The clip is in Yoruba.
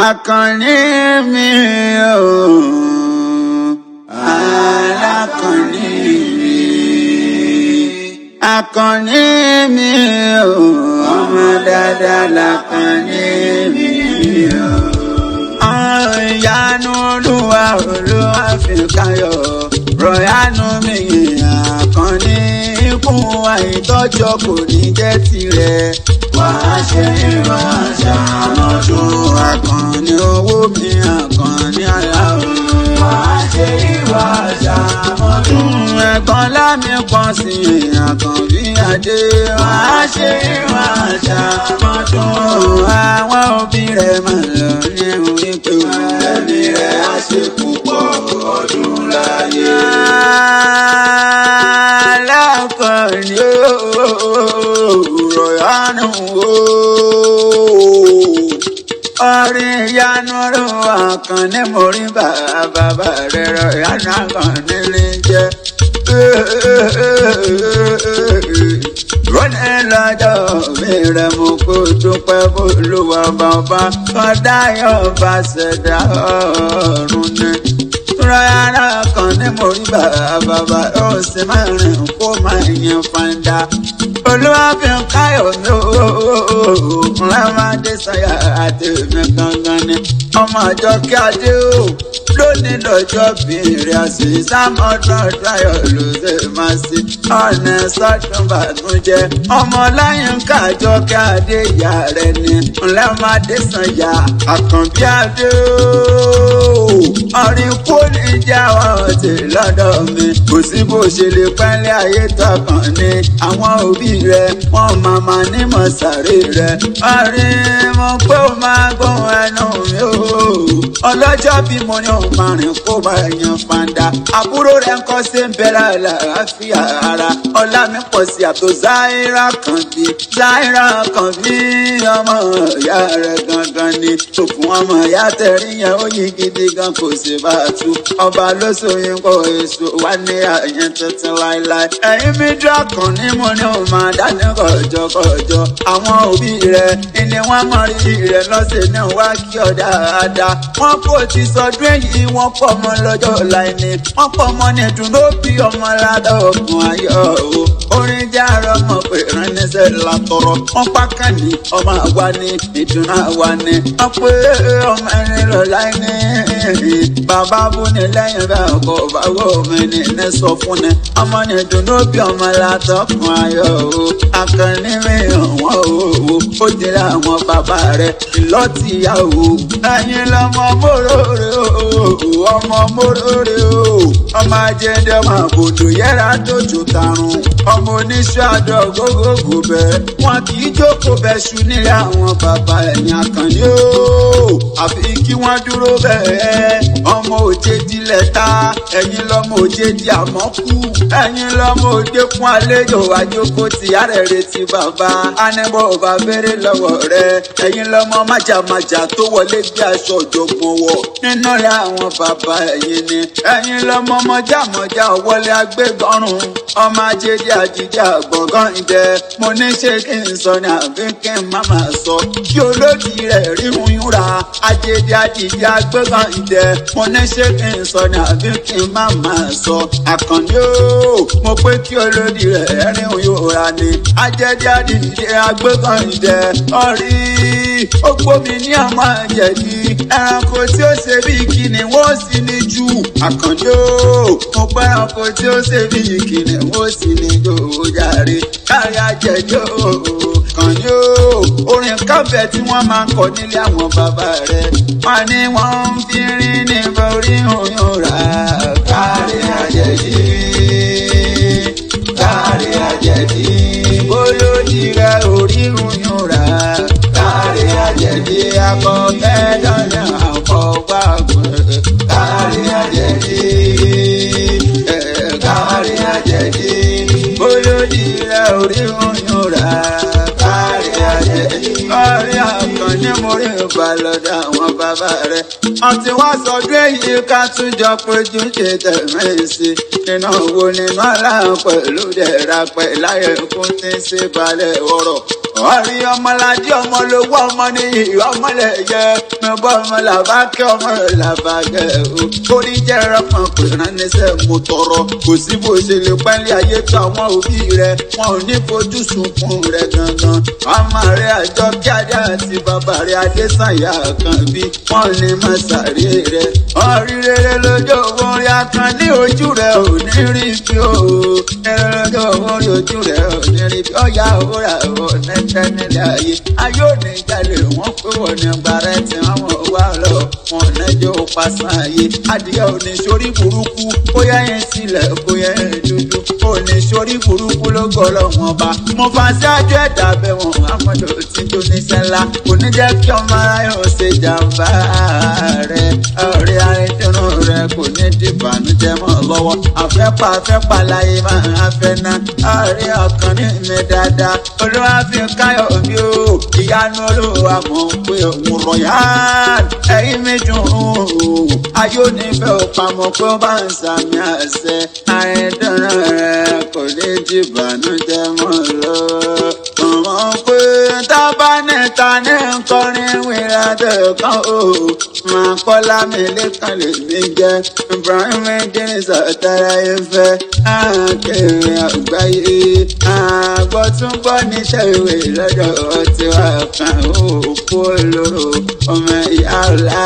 Àkànní mi o, Àkànní mi. Àkànní mi o, ọmọ dáadáa l'Àkànní mi o. Ìyanu Olúwa Olúwafíkúnayọ̀, rọ̀yánú mi Àkànní, ikú àìtọ́jọ́ kò ní jẹ́ tirẹ̀. Wàá ṣe ìránṣẹ́ àmọ́dún Àkànní, owó mi Àkànní aláwọ̀. Wàá ṣe ìránṣẹ́ àmọ́dún. Ẹ̀gbọ́n lámì kan sí Àkànbí adé. Wàá ṣe ìránṣẹ́ àmọ́dún. Àwọn òbí rẹ̀ máa lọ ní orí pé ẹ̀mí rẹ̀ á ṣe púpọ̀ ọdún láyé. Àkànní rọ̀yánú orin ìyanu Olúwa Àkànní, mo rí bàbá rẹ̀ rọ̀yánú Àkànní lè jẹ́. Rọ́lẹ̀ lọ́jọ́ mi rẹ̀ mo kó dúpẹ́ b'Olúwa bàbá kọ́dáyọ̀ bá ṣẹ̀dá ọ̀run ni. Rọ̀yánú Àkànní, mo rí bàbá ó sì máa rìn kó máa yan fanda. Olúwafíkúnayọ̀ mi o, Lámádé sáyà àtẹ̀mí gangan ni. Ọmọ àjọ kí adé o, lónìí lọ́jọ́ bìrì àṣìṣà mọ́tò táyọ̀ ló ṣe máa ṣe. Ọ̀nà sọ́dún bàtúnjẹ, ọmọ láyìn kájọ kí adé ìyá rẹ̀ ni. Lámádé sáyà Àkànbí adé o, ọ̀rìn kò ní já ọ̀tẹ̀ lọ́dọ̀ mi. Kò sí bó ṣe lè pẹ́lẹ́ ayé tọkàn ní. Àwọn òbí rẹ̀ wọ́n máa ní mọ̀sáré rẹ̀. Ọ̀rìn mo pé ó máa gbóhùn ẹnu mi o. Ọlọ́jọ́ bí mo ní òun máa rìn kó máa yan fanda. Àbúrò rẹ̀ ń kọ́ sí ń bẹ̀rẹ̀ àlàáfíà ara. Ọlá mi pọ̀ sí àtò Záírà Àkànbí. Záírà Àkànbí ọmọ ìyá rẹ̀ gangan ni. Òkun ọmọ ìyá tẹ̀rí yẹn ó yí gidi gan, kò sì bá a tú. Ọba ló sóyin kó èso wá ní àyẹn tuntun láéláé. Ẹ̀yin mi dún Àkànní, mo ní òun máa dání kọjọkọjọ. Àwọn òbí rẹ̀ ni wọ́n mọ rí rẹ̀ lọ́sẹ̀ náà wá kí ọ dáadáa. Wọ́n kò ti sọdún èyí, wọ́n pọ̀ mọ́ lọ́jọ́ láìní. Wọ́n pọ̀ mọ́ ní ìdùnnú bí ọmọ ládọ̀ ọ̀gbun ayọ̀ o. Orin jẹ́ àrọ́ mọ̀ pé ránníṣẹ́ látọrọ. Wọ́n pàkànnì ọmọ àwa ní ìdùnnú àwa ní. Wọ́n pé ọmọ ẹni lọ láìní. Bàbá bú ni lẹ́yìn bá ọkọ̀ báwo mi ní ní sọ fún ni. Ọmọ ní ìdùnnú bí ọmọ ládọ̀ ọ̀gbun ayọ̀ o. Àkànní mi ọ̀wọ́n o, ó dira àwọn bàbá rẹ̀ ìlọ́tìyàwó. Ẹ̀yin lọ́mọ mórórè o, ọmọ mórórè o. Ọmọ ajẹ́dẹ́ ọmọ àbòdò yẹ́ra tójú tarun. Ọmọ oníṣẹ́ àdó gógógó bẹ́ẹ̀. Wọn kì í jókòó bẹ́ṣu nílé àwọn bàbá ẹ̀yìn Àkànní o. Àfi kí wọ́n dúró bẹ́ẹ̀. Ọmọ òjèjì lẹ́ta, ẹ̀yin lọ́mọ òjèjì àmọ́kù. Ẹ̀yin lọ́mọ òjè fún àlejò àjókòó tí ààrẹ retí bàbá. Anẹ́bọ̀ bá béèrè lọ́wọ́ rẹ̀. Ẹ̀yin lọ́mọ májàmájà tó wọlé gbé aṣọ ọ̀jọ̀gbọ̀n wọ̀. Nínú rẹ̀ àwọn bàbá ẹ̀yin ni. Ẹ̀yin lọ́mọ mọ́jàmọ́jà wọlé agbégbọ́rùn. Ọmọ ajéjì àjíjà gbọ̀ngàn ìdẹ. Mo ní ṣé kí n sọ ní àbí kí n má máa sọ. Kí olódì rẹ̀ ríhun yúnra. Ajéjì àjíjà gbọ̀ngàn ìdẹ. Mo ní ṣé kí n sọ ní àbí kí n má máa sọ. Àkànní o, mo pé kí olódì rẹ̀ ríhun yúnra ni. Ajéjì àjíjà gbọ̀ngàn ìdẹ. Ọ̀rí ó gbómi ní ọmọ àjẹ̀dí. Ẹranko tí ó ṣe bí kíni wọ́n sì ní jù. Àkànní o, mo pẹ́ ẹranko tí ó ṣe bí kíni wọ́n sì ní jù jàre. Kárí àjẹ̀dí o, Àkànní o. Orin káfẹ́ tí wọ́n máa ń kọ nílé àwọn bàbá rẹ̀. Wọ́n ní wọ́n ń fi rin ní borí oyún rà. Kárí àjẹ̀dí, kárí àjẹ̀dí. Olódì rẹ̀ orí oyún rà. Kárí àjẹ̀dí, akọ̀kẹ́ dáná àkọ́gbàgbọ́. Kárí àjẹ̀dí, kárí àjẹ̀dí. Olódì rẹ̀ orí oyún rà. Kárí àjẹ̀dí, kárí Àkànní mo mórí ìbàlọ́dọ̀ àwọn bàbá rẹ̀. Ọtí wá sọdún èyí ká tún jọ péjú ṣe tẹ̀mẹ́sì. Nínú wo nínú aláhùn pẹ̀lú dẹ̀ra pẹ̀láyé kún tí ń ṣe balẹ̀ ọ̀rọ̀. Ọ̀rí ọmọládé ọmọ lówó ọmọ ní ìyá ọmọlẹ̀yẹ. Mi bọ́ ọmọ làbákẹ́ ọmọ làbákẹ́ o. Orí jẹ́ ọmọkùnrin níṣẹ́ mo tọrọ. Kò sí bó ṣe lè pẹ́lẹ́ ayé tó àwọn òbí rẹ̀. Wọn ò ní fojú sunkún rẹ̀ gangan. Ọmọ rẹ̀ Àjọkẹ́ Adé àti bàbá rẹ̀ Adésànyà Àkànbí. Wọ́n ní màsàrí rẹ̀. Ọ̀rí rere lójó owó rí Àkànní ojú rẹ̀ ò ní rí bí o. Rere lójó owó rí ojú rẹ̀ ò ní rí bí. Ọ̀yà òwúrà ò nẹ́tẹ́ nílẹ̀ ayé. Ayé ò ní jalè wọ́n pé wọ́n ní gbàrẹ́ tí wọ́n wá lọ. Wọ́n nẹ́jọ́ pàṣán ayé. Adìyẹ ò ní sórí burúkú. Bóyá yẹn sílẹ̀ bóyá yẹn dúdú. Ò ní sórí burúkú ló gbọ́ lọ́wọ́n bá. Mo fà sí àjọ ẹ̀dá bẹ̀ wọ̀n. Àmọ́dọ̀ tí tó ní sẹ́la. Kò ní jẹ́ kí ọmọ aráyé ò ṣe jàǹbá rẹ̀. Ọ̀rẹ́ àìdùnnú rẹ̀ kò ní dìbànújẹ́ mọ́ lọ́wọ́. Àfẹ́pà láyé máa fẹ́ ná. Ọ̀rẹ́ ọkàn ní mi dáadáa. Olúwafíkáyọ̀mí o. Ìyanu Olúwa mọ̀ pé òun royal. Ẹ̀yin mi dùn ún. Ayé ò ní fẹ́ ò pamọ́ pé ó bá ń sàmì àṣẹ. Àìdùnnú rẹ̀ kò ní dìbànújẹ́ mọ́ lọ́wọ́. Mọ̀ pé tábà níta ní nkọrin wíra dẹ̀kan o. Máa kọ́ Ọlámilẹ́kan lè mí jẹ́. Ibrahim Idris Ọ̀tara Ifẹ̀. Akéwì àgbáyé. Àgbọ̀túngbọ̀ níṣẹ́ ìwé lọ́dọ̀ ọtí wa kan òkú olóró. Ọmọ ìyá ọ̀la.